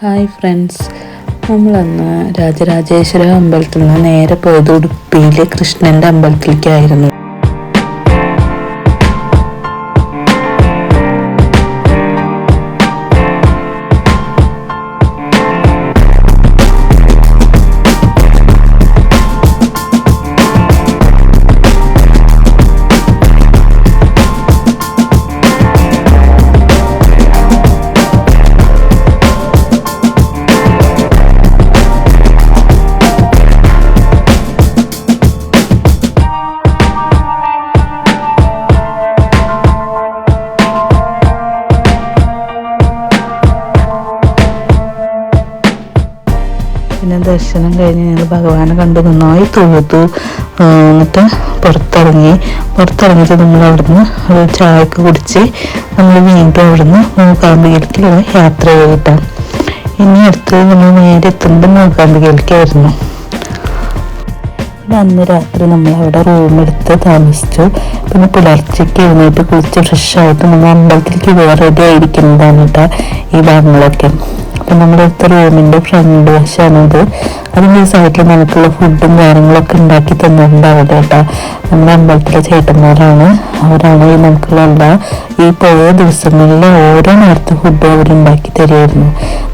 Hi friends, നമ്മളന്ന് രാജരാജേശ്വര അമ്പലത്തിൽ നിന്ന് നേരെ പോയത് ഉടുപ്പിയിലെ കൃഷ്ണൻ്റെ അമ്പലത്തിലേക്കായിരുന്നു. പിന്നെ ദർശനം കഴിഞ്ഞ് ഞങ്ങൾ ഭഗവാനെ കണ്ടു നന്നായി തൊഴുതു. എന്നിട്ട് പുറത്തിറങ്ങിയിട്ട് നമ്മൾ അവിടുന്ന് ഒരു ചായയൊക്കെ കുടിച്ച് നമ്മൾ വീണ്ടും അവിടുന്ന് മൂകാംബികയിലേക്കുള്ള യാത്ര ചെയ്തിട്ടാണ്. ഇനി അടുത്ത് നമ്മൾ നേരെ എത്തുന്നത് മൂകാംബികയിലേക്കായിരുന്നു. പിന്നെ അന്ന് രാത്രി നമ്മൾ അവിടെ റൂമെടുത്ത് താമസിച്ചു. പിന്നെ പുലർച്ചയ്ക്ക് എഴുന്നേറ്റ് കുളിച്ച് ഫ്രഷായിട്ട് നമ്മൾ അമ്പലത്തിലേക്ക് റെഡി ആയിരിക്കുന്നതാണ് കേട്ടോ ഈ ഭാഗങ്ങളൊക്കെ. അപ്പം നമ്മളെടുത്ത റൂമിൻ്റെ ഫ്രണ്ട് വശമാണത്. അതിൻ്റെ ഈ സൈഡിൽ നമുക്കുള്ള ഫുഡും കാര്യങ്ങളൊക്കെ ഉണ്ടാക്കി തന്നിട്ടുണ്ട് അവിടെ കേട്ടോ. നമ്മുടെ അമ്പലത്തിലെ ചേട്ടന്മാരാണ്, അവരാണ് ഈ നമുക്കുള്ള ഈ പോയ ദിവസങ്ങളിൽ ഓരോ നേരത്തെ ഫുഡും അവരുണ്ടാക്കി തരുമായിരുന്നു.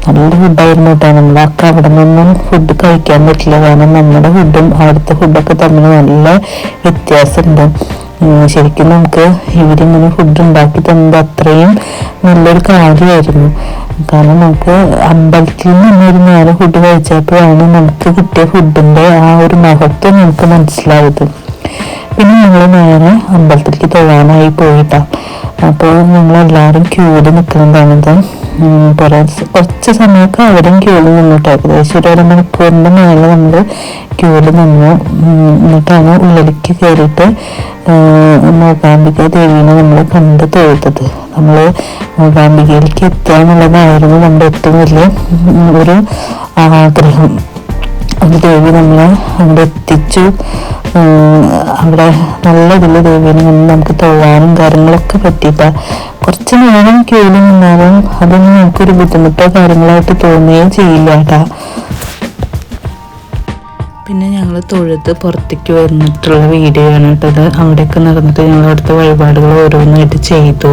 നല്ല ഫുഡായിരുന്നു കേട്ടോ. നമ്മളൊക്കെ അവിടെ നിന്നൊന്നും ഫുഡ് കഴിക്കാൻ പറ്റില്ല, കാരണം നമ്മുടെ ഫുഡും അവിടുത്തെ ഫുഡൊക്കെ തമ്മിൽ നല്ല വ്യത്യാസമുണ്ട്. ശരിക്കും നമുക്ക് ഇവരിങ്ങനെ ഫുഡ് ഉണ്ടാക്കി തന്നത് അത്രയും നല്ലൊരു കാര്യമായിരുന്നു. കാരണം നമുക്ക് അമ്പലത്തിൽ നിന്ന് ഒരു നേരം ഫുഡ് കഴിച്ചപ്പോഴാണ് നമുക്ക് കിട്ടിയ ഫുഡിൻ്റെ ആ ഒരു മഹത്വം നമുക്ക് മനസ്സിലായത്. പിന്നെ ഞങ്ങൾ നേരെ അമ്പലത്തിലേക്ക് തൊഴാനായി പോയിട്ടാണ്. അപ്പോൾ ഞങ്ങളെല്ലാവരും ക്യൂവിൽ നിൽക്കുന്നതാണിത്. കുറച്ച് സമയമൊക്കെ അവരും ക്യൂവിൽ നിന്നിട്ട് ഏകദേശം ഒരു 1 മണിക്കൂറിൻ്റെ മേലെ നമ്മൾ ക്യൂവിൽ നിന്നു. എന്നിട്ടാണ് ഉള്ളിലേക്ക് കയറിയിട്ട് മൂകാംബിക ദേവീനെ നമ്മൾ കണ്ട് തൊഴുതത്. നമ്മൾ മൂകാംബികയിലേക്ക് എത്തുക എന്നുള്ളതായിരുന്നു നമ്മുടെ ഏറ്റവും വലിയ ഒരു ആഗ്രഹം. അത് ദേവി നമ്മളെ അവിടെ എത്തിച്ചു. അവിടെ നല്ല ഇതിൽ ദേവീനെ കണ്ട് നമുക്ക് തൊഴാനും കാര്യങ്ങളൊക്കെ പറ്റിയിട്ടാണ്. കുറച്ച് നേരം ക്യൂവിൽ നിന്നാലും അതൊന്നും നമുക്കൊരു ബുദ്ധിമുട്ടോ കാര്യങ്ങളായിട്ട് തോന്നുകയും ചെയ്യില്ല കേട്ടോ. പിന്നെ ഞങ്ങൾ തൊഴുത് പുറത്തേക്ക് വന്നിട്ടുള്ള വീഡിയോ ആണ് കേട്ടത്. അവിടെയൊക്കെ നടന്നിട്ട് ഞങ്ങൾ അവിടുത്തെ വഴിപാടുകൾ ഓരോന്നായിട്ട് ചെയ്തു.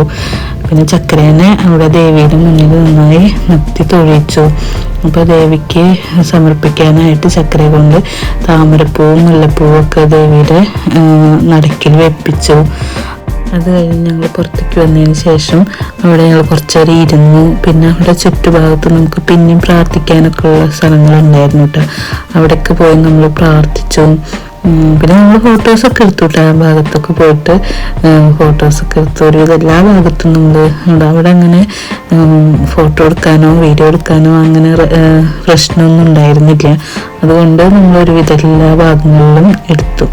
പിന്നെ ചക്കരേനെ അവിടെ ദേവിയുടെ മുന്നിൽ നന്നായി നിർത്തി തൊഴിച്ചു. അപ്പോൾ ദേവിക്ക് സമർപ്പിക്കാനായിട്ട് ചക്കര കൊണ്ട് താമരപ്പൂവും മുല്ലപ്പൂവും ഒക്കെ ദേവിയുടെ നടക്കിൽ വെപ്പിച്ചു. അത് കഴിഞ്ഞ് ഞങ്ങൾ പുറത്തേക്ക് വന്നതിന് ശേഷം അവിടെ ഞങ്ങൾ കുറച്ച് നേരം ഇരുന്നു. പിന്നെ അവിടെ ചുറ്റുഭാഗത്ത് നമുക്ക് പിന്നെയും പ്രാർത്ഥിക്കാനൊക്കെ ഉള്ള സ്ഥലങ്ങളുണ്ടായിരുന്നു കേട്ടോ. അവിടെയൊക്കെ പോയി നമ്മൾ പ്രാർത്ഥിച്ചു. പിന്നെ നമ്മൾ ഫോട്ടോസൊക്കെ എടുത്തു കേട്ടോ. ആ ഭാഗത്തൊക്കെ പോയിട്ട് ഫോട്ടോസൊക്കെ എടുത്തു. ഒരുവിധം എല്ലാ ഭാഗത്തും നമ്മൾ അവിടെ അങ്ങനെ ഫോട്ടോ എടുക്കാനോ വീഡിയോ എടുക്കാനോ അങ്ങനെ പ്രശ്നമൊന്നും ഉണ്ടായിരുന്നില്ല. അതുകൊണ്ട് നമ്മൾ ഒരുവിധം എല്ലാ ഭാഗങ്ങളിലും എടുത്തു.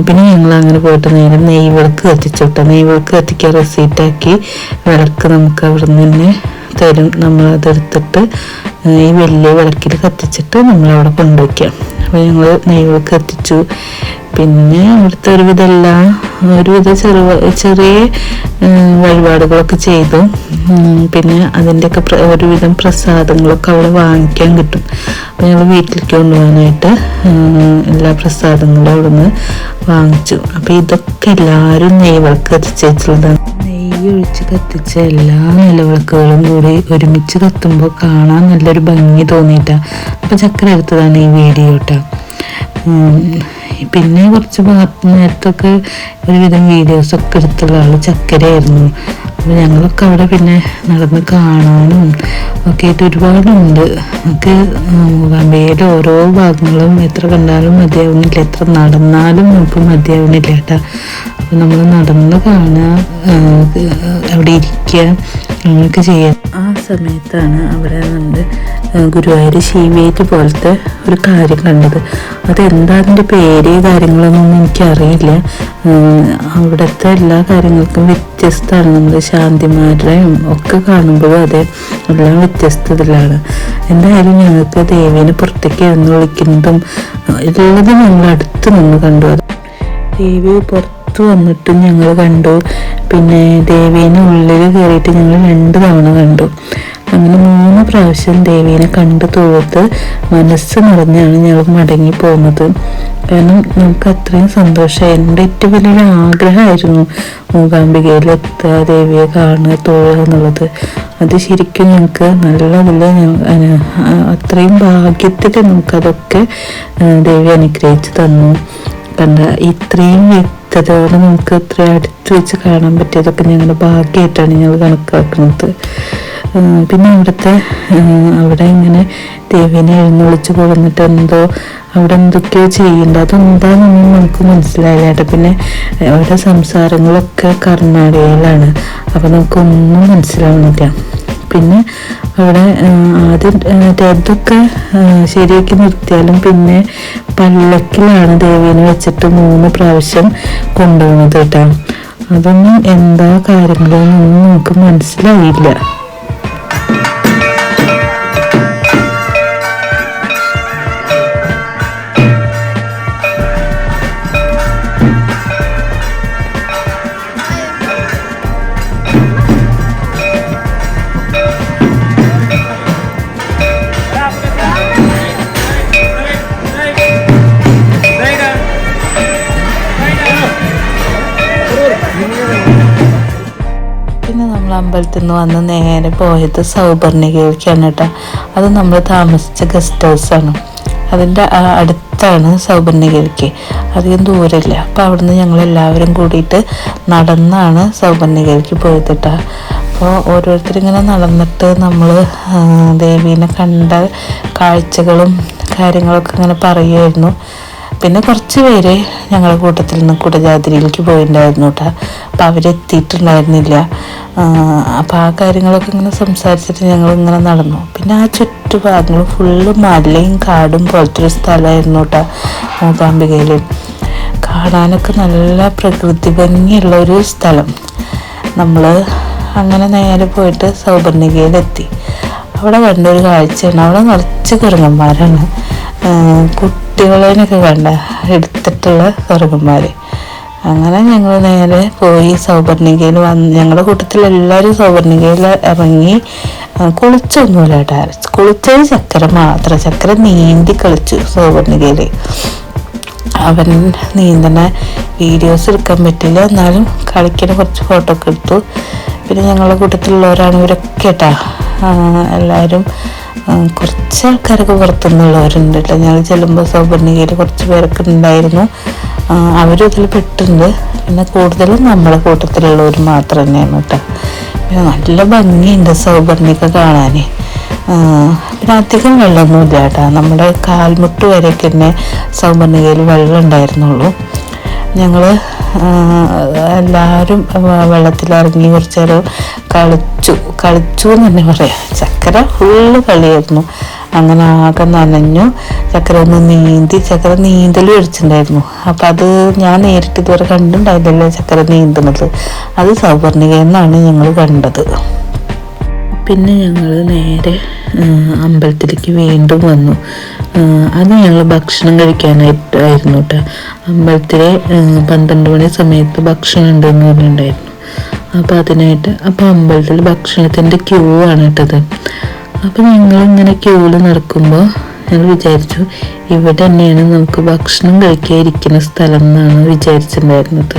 പിന്നെ ഞങ്ങൾ അങ്ങനെ പോയിട്ട് നേരെ നെയ്വിളക്ക് കത്തിച്ചു കേട്ടോ. നെയ്വിളക്ക് കത്തിക്കാൻ റെസീറ്റാക്കി വിളക്ക് നമുക്ക് അവിടെ നിന്ന് തന്നെ തരും. നമ്മളതെടുത്തിട്ട് ഈ വലിയ വിളക്കിൽ കത്തിച്ചിട്ട് നമ്മളവിടെ കൊണ്ടുവയ്ക്കാം. അപ്പോൾ ഞങ്ങൾ നെയ്വിളക്ക് കത്തിച്ചു. പിന്നെ അവിടുത്തെ ഒരുവിധ ചെറിയ വഴിപാടുകളൊക്കെ ചെയ്തു. പിന്നെ അതിൻ്റെയൊക്കെ ഒരുവിധം പ്രസാദങ്ങളൊക്കെ അവിടെ വാങ്ങിക്കാൻ കിട്ടും. അപ്പോൾ ഞങ്ങൾ വീട്ടിലേക്ക് കൊണ്ടുപോകാനായിട്ട് എല്ലാ പ്രസാദങ്ങളും അവിടെ നിന്ന് വാങ്ങിച്ചു. അപ്പോൾ ഇതൊക്കെ എല്ലാവരും നെയ്വിളക്ക് കത്തിച്ചുള്ളതാണ്. നെയ്യ് ഒഴിച്ച് കത്തിച്ച എല്ലാ നിലവിളക്കുകളും കൂടി ഒരുമിച്ച് കത്തുമ്പോൾ കാണാൻ നല്ലൊരു ഭംഗി തോന്നിയിട്ടാണ്. അപ്പോൾ ചക്കര എടുത്തതാണ് ഈ വീഡിയോ കേട്ടോ. പിന്നെ കുറച്ച് നേരത്തൊക്കെ ഒരുവിധം വീഡിയോസൊക്കെ എടുത്തുള്ള ആൾ ചക്കരയായിരുന്നു. അപ്പോൾ ഞങ്ങളൊക്കെ അവിടെ പിന്നെ നടന്ന് കാണാനും ഒക്കെ ആയിട്ട് ഒരുപാടുണ്ട്. നമുക്ക് മൂകാംബികയിലെ ഓരോ ഭാഗങ്ങളും എത്ര കണ്ടാലും മതിയാവുന്നില്ല, എത്ര നടന്നാലും നമുക്ക് മതിയാവുന്നില്ല കേട്ടോ. അപ്പോൾ നമ്മൾ നടന്ന് കാണുക, അവിടെ ഇരിക്കുക, അങ്ങനെയൊക്കെ ചെയ്യാം. ആ സമയത്താണ് അവിടെ നമ്മുടെ ഗുരുവായൂർ ശിവേറ്റ് പോലത്തെ ഒരു കാര്യം കണ്ടത്. അതെന്താ അതിൻ്റെ പേര് കാര്യങ്ങളൊന്നും എനിക്കറിയില്ല. അവിടുത്തെ എല്ലാ കാര്യങ്ങൾക്കും വ്യത്യസ്തമാണ്. നമ്മൾ ശാന്തിമാരുടെയും ഒക്കെ കാണുമ്പോഴും അതെ എല്ലാം വ്യത്യസ്തതയിലാണ്. എന്തായാലും ഞങ്ങൾക്ക് ദേവീനെ പുറത്തേക്ക് വിളിക്കുന്നതും ഉള്ളതും ഞങ്ങൾ അടുത്ത് നിന്ന് കണ്ടു. ദേവി പുറത്ത് വന്നിട്ടും ഞങ്ങൾ കണ്ടു. പിന്നെ ദേവീനെ ഉള്ളിൽ കയറിയിട്ട് ഞങ്ങൾ 2 തവണ കണ്ടു. അങ്ങനെ 3 പ്രാവശ്യം ദേവീനെ കണ്ട് തൊഴുത് മനസ്സ് നിറഞ്ഞാണ് ഞങ്ങൾ മടങ്ങി പോകുന്നത്. കാരണം നമുക്ക് അത്രയും സന്തോഷം. എൻ്റെ ഏറ്റവും വലിയൊരു ആഗ്രഹമായിരുന്നു മൂകാംബികയിലെത്തുക, ദേവിയെ കാണുക, തൊഴുക എന്നുള്ളത്. അത് ശരിക്കും ഞങ്ങൾക്ക് നല്ല അത്രയും ഭാഗ്യത്തിൽ നമുക്കതൊക്കെ ദേവി അനുഗ്രഹിച്ച് തന്നു. കണ്ട ഇത്രയും വ്യക്തതയോടെ നമുക്ക് ഇത്രയും അടുത്ത് വെച്ച് കാണാൻ പറ്റിയതൊക്കെ ഞങ്ങളുടെ ഭാഗ്യമായിട്ടാണ് ഞങ്ങൾ കണക്കാക്കുന്നത്. പിന്നെ അവിടെ ഇങ്ങനെ ദേവീനെ എഴുന്നള്ളിച്ച് കൊടുന്നിട്ട് അവിടെ എന്തൊക്കെയോ ചെയ്യുന്നുണ്ട്. അതെന്താണെന്നൊന്നും നമുക്ക് മനസ്സിലായില്ല കേട്ടോ. പിന്നെ അവിടെ സംസാരങ്ങളൊക്കെ കർണാടകയിലാണ്, അപ്പം നമുക്കൊന്നും മനസ്സിലാവുന്നില്ല. പിന്നെ അവിടെ ആദ്യം അതൊക്കെ ശരിയാക്കി നിർത്തിയാലും പിന്നെ പല്ലക്കിലാണ് ദേവീനെ വെച്ചിട്ട് 3 പ്രാവശ്യം കൊണ്ടുപോകുന്നത് കേട്ടോ. അതൊന്നും എന്താ കാര്യങ്ങളൊന്നും നമുക്ക് മനസ്സിലായില്ല. പിന്നെ നമ്മൾ അമ്പലത്തിൽ നിന്ന് വന്ന് നേരെ പോയത് സൗപർണികയിലേക്കാണ് കേട്ടോ. അത് നമ്മൾ താമസിച്ച ഗസ്റ്റ് ഹൗസാണ്. അതിൻ്റെ അടുത്താണ് സൗപർണികയിലേക്ക്, അധികം ദൂരമില്ല. അപ്പോൾ അവിടുന്ന് ഞങ്ങളെല്ലാവരും കൂടിയിട്ട് നടന്നാണ് സൗപർണികയിലേക്ക് പോയത് കേട്ടോ. അപ്പോൾ ഓരോരുത്തരിങ്ങനെ നടന്നിട്ട് നമ്മൾ ദേവീനെ കണ്ട കാഴ്ചകളും കാര്യങ്ങളൊക്കെ ഇങ്ങനെ പറയുമായിരുന്നു. പിന്നെ കുറച്ച് പേര് ഞങ്ങളുടെ കൂട്ടത്തിൽ നിന്ന് കുടജാദ്രിയിലേക്ക് പോയിട്ടുണ്ടായിരുന്നു കേട്ടോ. അപ്പോൾ അവരെത്തിയിട്ടുണ്ടായിരുന്നില്ല. അപ്പോൾ ആ കാര്യങ്ങളൊക്കെ ഇങ്ങനെ സംസാരിച്ചിട്ട് ഞങ്ങളിങ്ങനെ നടന്നു. പിന്നെ ആ ചുറ്റുഭാഗങ്ങൾ ഫുള്ള് മലയും കാടും പോലത്തെ ഒരു സ്ഥലമായിരുന്നു കേട്ടോ മൂകാംബികയിൽ. കാണാനൊക്കെ നല്ല പ്രകൃതി ഭംഗിയുള്ളൊരു സ്ഥലം. നമ്മൾ അങ്ങനെ നേരെ പോയിട്ട് സൗപർണികയിലെത്തി. അവിടെ കണ്ടൊരു കാഴ്ചയാണ്, അവിടെ നിറച്ച് കുരങ്ങന്മാരാണ്. കുട്ടികളെയൊക്കെ കണ്ട എടുത്തിട്ടുള്ള കുരങ്ങന്മാർ. അങ്ങനെ ഞങ്ങൾ നേരെ പോയി സൗപർണികയിൽ വന്ന് ഞങ്ങളുടെ കൂട്ടത്തിൽ എല്ലാവരും സൗപർണികയിൽ ഇറങ്ങി. കുളിച്ചൊന്നുമില്ല കേട്ടോ, കുളിച്ചത് ചക്കര മാത്രം. ചക്കര നീന്തി കളിച്ചു സൗപർണികയിൽ. അവൻ നീന്തണ വീഡിയോസ് എടുക്കാൻ പറ്റില്ല, എന്നാലും കളിക്കണ കുറച്ച് ഫോട്ടോ ഒക്കെ എടുത്തു. പിന്നെ ഞങ്ങളുടെ കൂട്ടത്തിലുള്ളവരാണ് ഇവരൊക്കെ കേട്ടാ. എല്ലാവരും കുറച്ച് ആൾക്കാരൊക്കെ പുറത്തുനിന്നുള്ളവരുണ്ട് കേട്ടോ. ഞങ്ങൾ ചെല്ലുമ്പോൾ സൗപർണികയിൽ കുറച്ച് പേരൊക്കെ ഉണ്ടായിരുന്നു. അവരും ഇതിൽ പെട്ടിട്ടുണ്ട്. പിന്നെ കൂടുതലും നമ്മളെ കൂട്ടത്തിലുള്ളവർ മാത്രം തന്നെയാണ് കേട്ടോ. പിന്നെ നല്ല ഭംഗിയുണ്ട് സൗപർണിക കാണാൻ. പിന്നെ അധികം വെള്ളമൊന്നുമില്ല കേട്ടോ. നമ്മുടെ കാൽമുട്ട് വരെയൊക്കെ തന്നെ സൗപർണികയിൽ വെള്ളം ഉണ്ടായിരുന്നുള്ളൂ. ഞങ്ങൾ എല്ലാവരും വെള്ളത്തിലിറങ്ങി കുറച്ച് നേരം കളിച്ചു എന്ന് തന്നെ പറയാം. ചക്കര ഫുള്ള് കളിയായിരുന്നു. അങ്ങനെ ആകെ നനഞ്ഞു. ചക്കര ഒന്ന് നീന്തി, ചക്കര നീന്തൽ പഠിച്ചിട്ടുണ്ടായിരുന്നു. അപ്പം അത് ഞാൻ നേരിട്ട് ഇതുവരെ കണ്ടിട്ടുണ്ടായിരുന്നില്ല ചക്കര നീന്തുന്നത്. അത് സൗപർണികയിൽ നിന്നാണ് ഞങ്ങൾ കണ്ടത്. പിന്നെ ഞങ്ങൾ നേരെ അമ്പലത്തിലേക്ക് വീണ്ടും വന്നു. അത് ഞങ്ങൾ ഭക്ഷണം കഴിക്കാനായിട്ടായിരുന്നു കേട്ടോ. അമ്പലത്തിൽ 12 മണി സമയത്ത് ഭക്ഷണം ഉണ്ടെന്ന് പറഞ്ഞിട്ടുണ്ടായിരുന്നു. അപ്പോൾ അതിനായിട്ട് അമ്പലത്തിൽ ഭക്ഷണത്തിൻ്റെ ക്യൂ ആണ് ഇട്ടത്. അപ്പോൾ ഞങ്ങളിങ്ങനെ ക്യൂവിൽ നടക്കുമ്പോൾ ഞങ്ങൾ വിചാരിച്ചു ഇവിടെ തന്നെയാണ് നമുക്ക് ഭക്ഷണം കഴിക്കാൻ ഇരിക്കുന്ന സ്ഥലം എന്നാണ് വിചാരിച്ചിട്ടുണ്ടായിരുന്നത്.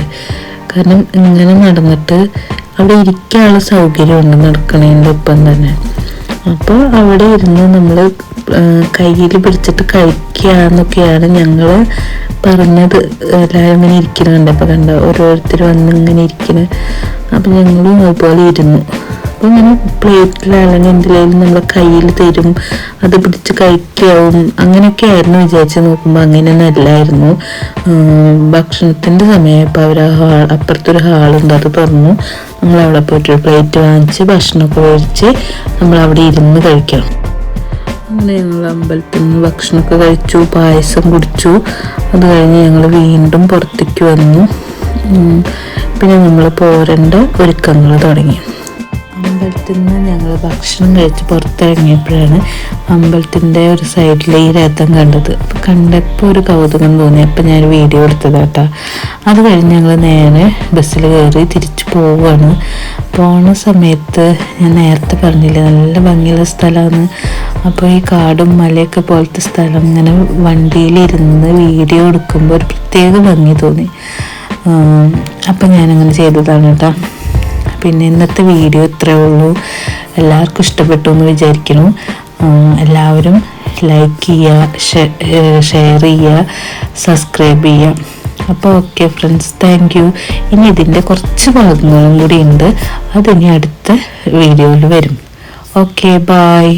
കാരണം ഇങ്ങനെ നടന്നിട്ട് അവിടെ ഇരിക്കാനുള്ള സൗകര്യമുണ്ട് നടക്കണതിൻ്റെ ഒപ്പം തന്നെ. അപ്പോൾ അവിടെ ഇരുന്ന് നമ്മൾ കയ്യിൽ പിടിച്ചിട്ട് കഴിക്കുക എന്നൊക്കെയാണ് ഞങ്ങൾ പറഞ്ഞത്. എല്ലാവരും ഇങ്ങനെ ഇരിക്കുന്നുണ്ട്. അപ്പോൾ ഓരോരുത്തർ വന്ന് ഇങ്ങനെ ഇരിക്കുന്നത്. അപ്പം ഞങ്ങളും അതുപോലെ ഇരുന്നു. അപ്പോൾ ഇങ്ങനെ പ്ലേറ്റിലല്ലെങ്കിൽ എന്തിലും നമ്മളെ കയ്യിൽ തരും, അത് പിടിച്ച് കഴിക്കാവും, അങ്ങനെയൊക്കെ ആയിരുന്നു വിചാരിച്ച് നോക്കുമ്പോൾ അങ്ങനെയൊന്നും അല്ലായിരുന്നു. ഭക്ഷണത്തിൻ്റെ സമയമായപ്പോൾ അവർ അപ്പുറത്തൊരു ഹാളുണ്ട്, അത് തുറന്നു. നമ്മളവിടെ പോയിട്ടൊരു പ്ലേറ്റ് വാങ്ങിച്ച് ഭക്ഷണമൊക്കെ മേടിച്ച് നമ്മളവിടെ ഇരുന്ന് കഴിക്കണം. അങ്ങനെ ഞങ്ങൾ അമ്പലത്തിൽ നിന്ന് ഭക്ഷണമൊക്കെ കഴിച്ചു, പായസം കുടിച്ചു. അത് കഴിഞ്ഞ് ഞങ്ങൾ വീണ്ടും പുറത്തേക്ക് വന്നു. പിന്നെ നമ്മൾ പോരേണ്ട ഒരുക്കങ്ങൾ തുടങ്ങി. അമ്പലത്തിൽ നിന്ന് ഞങ്ങൾ ഭക്ഷണം കഴിച്ച് പുറത്തിറങ്ങിയപ്പോഴാണ് അമ്പലത്തിൻ്റെ ഒരു സൈഡിൽ ഈ രഥം കണ്ടത്. അപ്പോൾ കണ്ടപ്പോൾ ഒരു കൗതുകം തോന്നി. അപ്പോൾ ഞാൻ വീഡിയോ എടുത്തത് കേട്ടോ. അത് കഴിഞ്ഞ് ഞങ്ങൾ നേരെ ബസ്സിൽ കയറി തിരിച്ചു പോവുകയാണ്. പോണ സമയത്ത് ഞാൻ നേരത്തെ പറഞ്ഞില്ലേ നല്ല ഭംഗിയുള്ള സ്ഥലമാണ്. അപ്പോൾ ഈ കാടും മലയൊക്കെ പോലത്തെ സ്ഥലം ഇങ്ങനെ വണ്ടിയിലിരുന്ന് വീഡിയോ എടുക്കുമ്പോൾ ഒരു പ്രത്യേക ഭംഗി തോന്നി. അപ്പം ഞാനങ്ങനെ ചെയ്തതാണ് കേട്ടോ. പിന്നെ ഇന്നത്തെ വീഡിയോ ഇത്രയേ ഉള്ളൂ. എല്ലാവർക്കും ഇഷ്ടപ്പെട്ടു എന്ന് വിചാരിക്കുന്നു. എല്ലാവരും ലൈക്ക് ചെയ്യുക, ഷെയർ ചെയ്യുക, സബ്സ്ക്രൈബ് ചെയ്യുക. അപ്പോൾ ഓക്കെ ഫ്രണ്ട്സ്, താങ്ക് യു. ഇനി ഇതിൻ്റെ കുറച്ച് ഭാഗങ്ങളും കൂടി ഉണ്ട്, അതിനി അടുത്ത വീഡിയോയിൽ വരും. Okay, by.